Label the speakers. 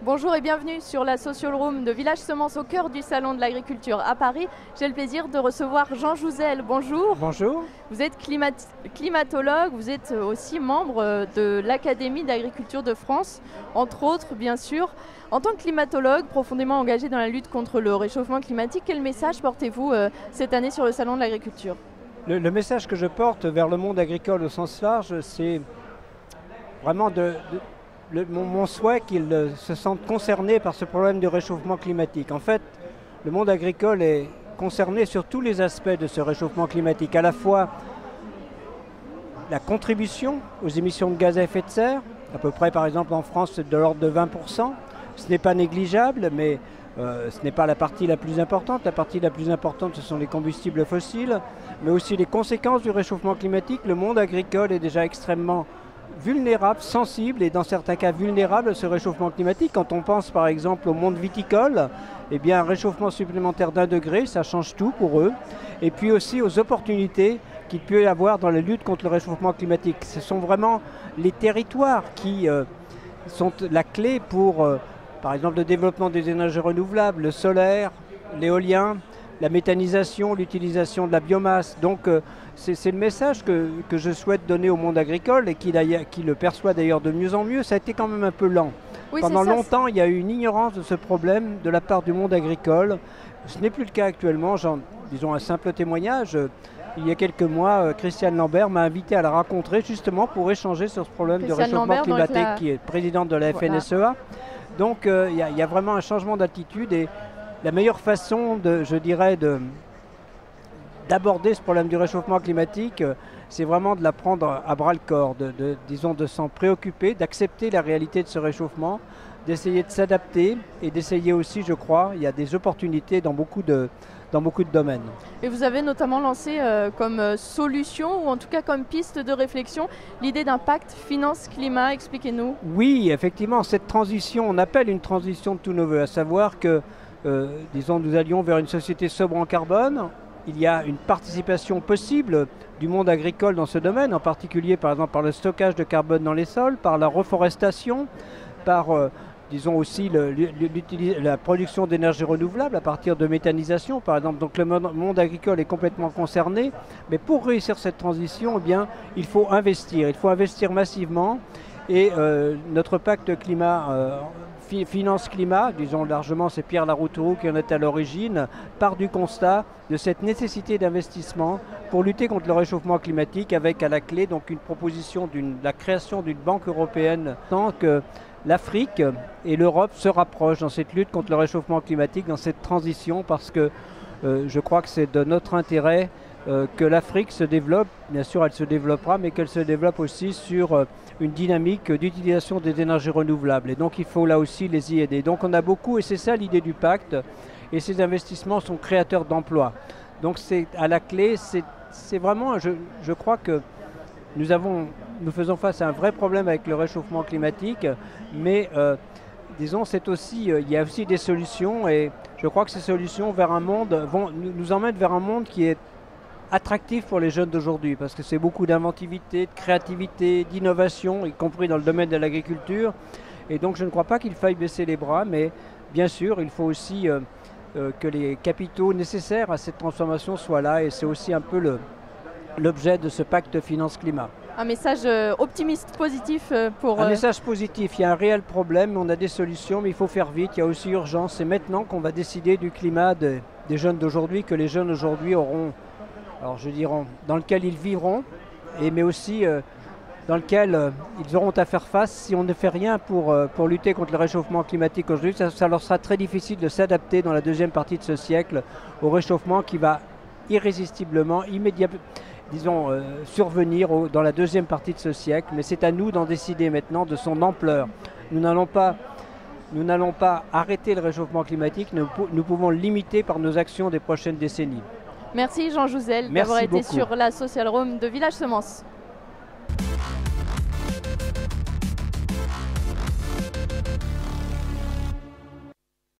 Speaker 1: Bonjour et bienvenue sur la Social Room de Village Semences au cœur du Salon de l'Agriculture à Paris. J'ai le plaisir de recevoir Jean Jouzel. Bonjour.
Speaker 2: Bonjour.
Speaker 1: Vous êtes climatologue, vous êtes aussi membre de l'Académie d'Agriculture de France, entre autres bien sûr. En tant que climatologue profondément engagé dans la lutte contre le réchauffement climatique, quel message portez-vous cette année sur le Salon de l'Agriculture ?
Speaker 2: Le message que je porte vers le monde agricole au sens large, c'est vraiment mon souhait qu'ils se sentent concernés par ce problème du réchauffement climatique. En fait, le monde agricole est concerné sur tous les aspects de ce réchauffement climatique, à la fois la contribution aux émissions de gaz à effet de serre, à peu près par exemple en France c'est de l'ordre de 20%, ce n'est pas négligeable, mais ce n'est pas la partie la plus importante. La partie la plus importante, ce sont les combustibles fossiles, mais aussi les conséquences du réchauffement climatique. Le monde agricole est déjà extrêmement vulnérable, sensible et dans certains cas vulnérable à ce réchauffement climatique. Quand on pense par exemple au monde viticole, eh bien un réchauffement supplémentaire d'1 degré, ça change tout pour eux. Et puis aussi aux opportunités qu'il peut y avoir dans la lutte contre le réchauffement climatique. Ce sont vraiment les territoires qui sont la clé pour, par exemple, le développement des énergies renouvelables, le solaire, l'éolien, la méthanisation, l'utilisation de la biomasse. Donc c'est le message que je souhaite donner au monde agricole et qui le perçoit d'ailleurs de mieux en mieux. Ça a été quand même un peu lent.
Speaker 1: Oui,
Speaker 2: pendant longtemps, il y a eu une ignorance de ce problème de la part du monde agricole. Ce n'est plus le cas actuellement. Disons un simple témoignage. Il y a quelques mois, Christiane Lambert m'a invité à la rencontrer justement pour échanger sur ce problème du réchauffement climatique, qui est présidente de la FNSEA. Voilà. Donc il y a vraiment un changement d'attitude et la meilleure façon, je dirais, d'aborder ce problème du réchauffement climatique, c'est vraiment de la prendre à bras le corps, disons, de s'en préoccuper, d'accepter la réalité de ce réchauffement, d'essayer de s'adapter et d'essayer aussi, je crois, il y a des opportunités dans beaucoup de domaines.
Speaker 1: Et vous avez notamment lancé comme solution, ou en tout cas comme piste de réflexion, l'idée d'un pacte finance-climat. Expliquez-nous.
Speaker 2: Oui, effectivement, cette transition, on appelle une transition de tous nos voeux, à savoir que disons, nous allions vers une société sobre en carbone. Il y a une participation possible du monde agricole dans ce domaine, en particulier par exemple par le stockage de carbone dans les sols, par la reforestation, par disons aussi la production d'énergie renouvelable à partir de méthanisation par exemple. Donc le monde agricole est complètement concerné, mais pour réussir cette transition, eh bien, il faut investir massivement et notre pacte climat finance-climat, disons largement, c'est Pierre Laroutourou qui en est à l'origine, part du constat de cette nécessité d'investissement pour lutter contre le réchauffement climatique, avec à la clé donc une proposition la création d'une banque européenne, tant que l'Afrique et l'Europe se rapprochent dans cette lutte contre le réchauffement climatique, dans cette transition, parce que je crois que c'est de notre intérêt que l'Afrique se développe. Bien sûr, elle se développera, mais qu'elle se développe aussi sur une dynamique d'utilisation des énergies renouvelables. Et donc, il faut là aussi les y aider. Donc, on a beaucoup, et c'est ça l'idée du pacte. Et ces investissements sont créateurs d'emplois. Donc, c'est à la clé, c'est vraiment, je crois que nous faisons face à un vrai problème avec le réchauffement climatique, mais disons, il y a aussi des solutions, et je crois que ces solutions nous emmènent vers un monde qui est attractif pour les jeunes d'aujourd'hui, parce que c'est beaucoup d'inventivité, de créativité, d'innovation, y compris dans le domaine de l'agriculture. Et donc je ne crois pas qu'il faille baisser les bras, mais bien sûr, il faut aussi que les capitaux nécessaires à cette transformation soient là, et c'est aussi un peu l'objet de ce pacte finance-climat.
Speaker 1: Un message optimiste, positif pour...
Speaker 2: Un message positif, il y a un réel problème, on a des solutions, mais il faut faire vite, il y a aussi urgence. C'est maintenant qu'on va décider du climat des jeunes d'aujourd'hui, que les jeunes d'aujourd'hui auront, alors je dirais, dans lequel ils vivront, mais aussi dans lequel ils auront à faire face si on ne fait rien pour lutter contre le réchauffement climatique aujourd'hui. Ça leur sera très difficile de s'adapter dans la deuxième partie de ce siècle au réchauffement qui va irrésistiblement, survenir dans la deuxième partie de ce siècle. Mais c'est à nous d'en décider maintenant de son ampleur. Nous n'allons pas arrêter le réchauffement climatique, nous pouvons le limiter par nos actions des prochaines décennies.
Speaker 1: Merci Jean Jouzel d'avoir été sur la Social Room de Village Semences.